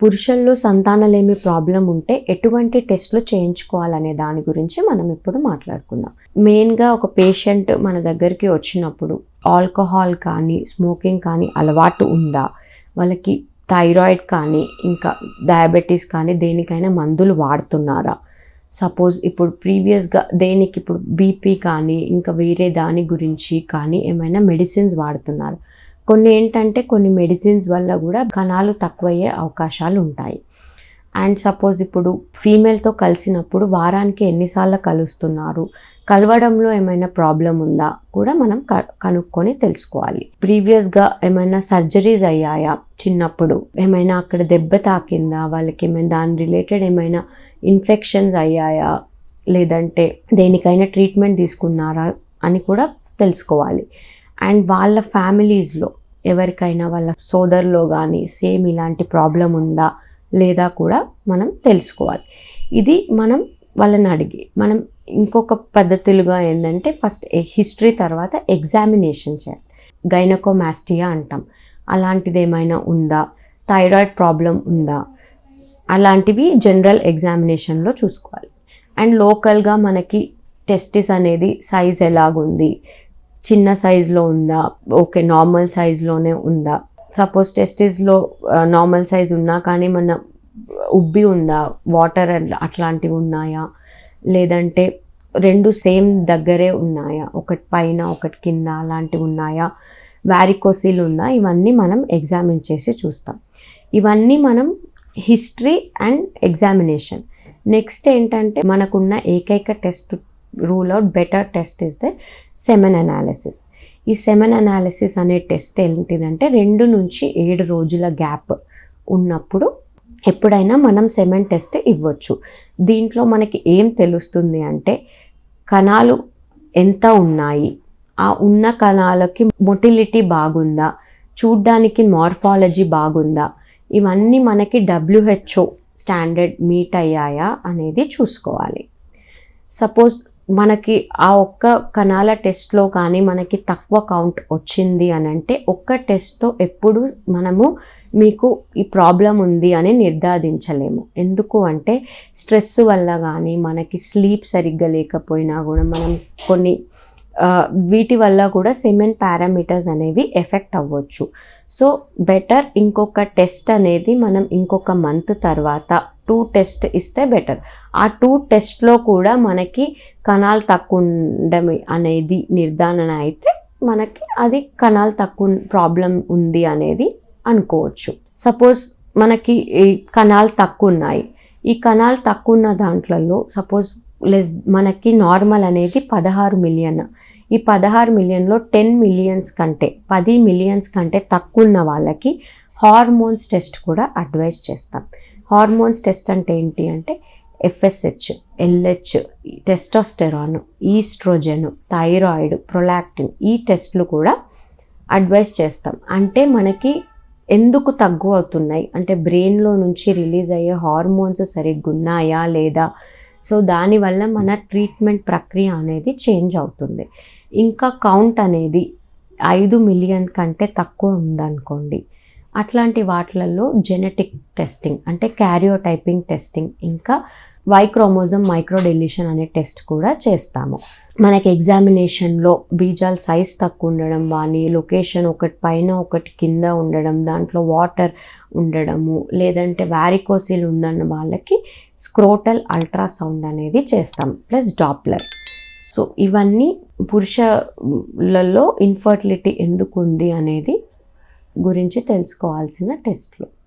పురుషుల్లో సంతానలేమి ప్రాబ్లం ఉంటే ఎటువంటి టెస్ట్లు చేయించుకోవాలనే దాని గురించి మనం ఇప్పుడు మాట్లాడుకుందాం. మెయిన్గా ఒక పేషెంట్ మన దగ్గరికి వచ్చినప్పుడు ఆల్కహాల్ కానీ స్మోకింగ్ కానీ అలవాటు ఉందా, వాళ్ళకి థైరాయిడ్ కానీ ఇంకా డయాబెటీస్ కానీ దేనికైనా మందులు వాడుతున్నారా, సపోజ్ ఇప్పుడు ప్రీవియస్గా దేనికి ఇప్పుడు బీపీ కానీ ఇంకా వేరే దాని గురించి కానీ ఏమైనా మెడిసిన్స్ వాడుతున్నారు. కొన్ని ఏంటంటే కొన్ని మెడిసిన్స్ వల్ల కూడా కణాలు తక్కువయ్యే అవకాశాలు ఉంటాయి. అండ్ సపోజ్ ఇప్పుడు ఫీమేల్తో కలిసినప్పుడు వారానికి ఎన్నిసార్లు కలుస్తున్నారు, కలవడంలో ఏమైనా ప్రాబ్లం ఉందా కూడా మనం కనుక్కొని తెలుసుకోవాలి. ప్రీవియస్గా ఏమైనా సర్జరీస్ అయ్యాయా, చిన్నప్పుడు ఏమైనా అక్కడ దెబ్బ తాకిందా, వాళ్ళకి ఏమైనా దాని రిలేటెడ్ ఏమైనా ఇన్ఫెక్షన్స్ అయ్యాయా, లేదంటే దేనికైనా ట్రీట్మెంట్ తీసుకున్నారా అని కూడా తెలుసుకోవాలి. అండ్ వాళ్ళ ఫ్యామిలీస్లో ఎవరికైనా వాళ్ళ సోదరులో కానీ సేమ్ ఇలాంటి ప్రాబ్లం ఉందా లేదా కూడా మనం తెలుసుకోవాలి. ఇది మనం వాళ్ళని అడిగి మనం ఇంకొక పద్ధతులుగా ఏంటంటే ఫస్ట్ హిస్టరీ తర్వాత ఎగ్జామినేషన్ చేయాలి. గైనకోమాస్టియా అంటాం, అలాంటిది ఏమైనా ఉందా, థైరాయిడ్ ప్రాబ్లం ఉందా, అలాంటివి జనరల్ ఎగ్జామినేషన్లో చూసుకోవాలి. అండ్ లోకల్గా మనకి టెస్టిస్ అనేది సైజ్ ఎలాగుంది, చిన్న సైజులో ఉందా, ఓకే నార్మల్ సైజులోనే ఉందా, సపోజ్ టెస్టిస్లో నార్మల్ సైజ్ ఉన్నా కానీ మన ఉబ్బి ఉందా, వాటర్ అట్లాంటివి ఉన్నాయా, లేదంటే రెండు సేమ్ దగ్గరే ఉన్నాయా, ఒకటి పైన ఒకటి కింద అలాంటివి ఉన్నాయా, వారికోసిల్ ఉందా, ఇవన్నీ మనం ఎగ్జామిన్ చేసి చూస్తాం. ఇవన్నీ మనం హిస్టరీ అండ్ ఎగ్జామినేషన్. నెక్స్ట్ ఏంటంటే మనకున్న ఏకైక test rule out better test is the semen analysis. ఈ సెమెన్ అనాలిసిస్ అనే టెస్ట్ ఏంటిదంటే 2 నుంచి 7 రోజుల గ్యాప్ ఉన్నప్పుడు ఎప్పుడైనా మనం సెమెన్ టెస్ట్ ఇవ్వచ్చు. దీంట్లో మనకి ఏం తెలుస్తుంది అంటే కణాలు ఎంత ఉన్నాయి, ఆ ఉన్న కణాలకి మొటిలిటీ బాగుందా, చూడ్డానికి మార్ఫాలజీ బాగుందా, ఇవన్నీ మనకి WHO స్టాండర్డ్ మీట్ అయ్యాయా అనేది చూసుకోవాలి. సపోజ్ మనకి ఆ ఒక్క కణాల టెస్ట్లో కానీ మనకి తక్కువ కౌంట్ వచ్చింది అని అంటే ఒక్క టెస్ట్తో ఎప్పుడు మనము మీకు ఈ ప్రాబ్లం ఉంది అని నిర్ధారించలేము. ఎందుకు అంటే స్ట్రెస్ వల్ల కానీ మనకి స్లీప్ సరిగ్గా లేకపోయినా కూడా మనం కొన్ని వీటి వల్ల కూడా సెమెన్ పారామీటర్స్ అనేవి ఎఫెక్ట్ అవ్వచ్చు. సో బెటర్ ఇంకొక టెస్ట్ అనేది మనం ఇంకొక మంత్ తర్వాత 2 టెస్ట్ ఇస్తే బెటర్. ఆ 2 టెస్ట్లో కూడా మనకి కణాలు తక్కువ ఉండడం అనేది నిర్ధారణ అయితే మనకి అది కణాలు తక్కువ ప్రాబ్లం ఉంది అనేది అనుకోవచ్చు. సపోజ్ మనకి ఈ కణాలు తక్కువ ఉన్నాయి, ఈ కణాలు తక్కువ ఉన్న దాంట్లో సపోజ్ మనకి నార్మల్ అనేది 16 మిలియన్. ఈ 16 మిలియన్లో 10 మిలియన్స్ కంటే 10 మిలియన్స్ కంటే తక్కువ ఉన్న వాళ్ళకి హార్మోన్స్ టెస్ట్ కూడా అడ్వైస్ చేస్తాం. హార్మోన్స్ టెస్ట్ అంటే ఏంటి అంటే FSH, LH, testosterone, estrogen, thyroid, prolactin, ఈ టెస్ట్లు కూడా అడ్వైస్ చేస్తాం. అంటే మనకి ఎందుకు తక్కువ అవుతున్నాయి అంటే బ్రెయిన్లో నుంచి రిలీజ్ అయ్యే హార్మోన్స్ సరిగ్గా ఉన్నాయా లేదా, సో దానివల్ల మన ట్రీట్మెంట్ ప్రక్రియ అనేది చేంజ్ అవుతుంది. ఇంకా కౌంట్ అనేది 5 మిలియన్ కంటే తక్కువ ఉందనుకోండి, అట్లాంటి వాటిలలో జెనెటిక్ టెస్టింగ్ అంటే క్యారియోటైపింగ్ టెస్టింగ్, ఇంకా వై క్రోమోజోమ్ మైక్రో డెలిషన్ అనే టెస్ట్ కూడా చేస్తాము. మనకి ఎగ్జామినేషన్లో బీజాల సైజ్ తక్కువ ఉండడం కానీ, లొకేషన్ ఒకటి పైన ఒకటి కింద ఉండడం, దాంట్లో వాటర్ ఉండడము, లేదంటే వారికోసిల్ ఉందన్న వాళ్ళకి స్క్రోటల్ అల్ట్రాసౌండ్ అనేది చేస్తాం ప్లస్ డాప్లర్. సో ఇవన్నీ పురుషులలో ఇన్ఫర్టిలిటీ ఎందుకు ఉంది అనేది గురించి తెలుసుకోవాల్సిన టెస్ట్లు.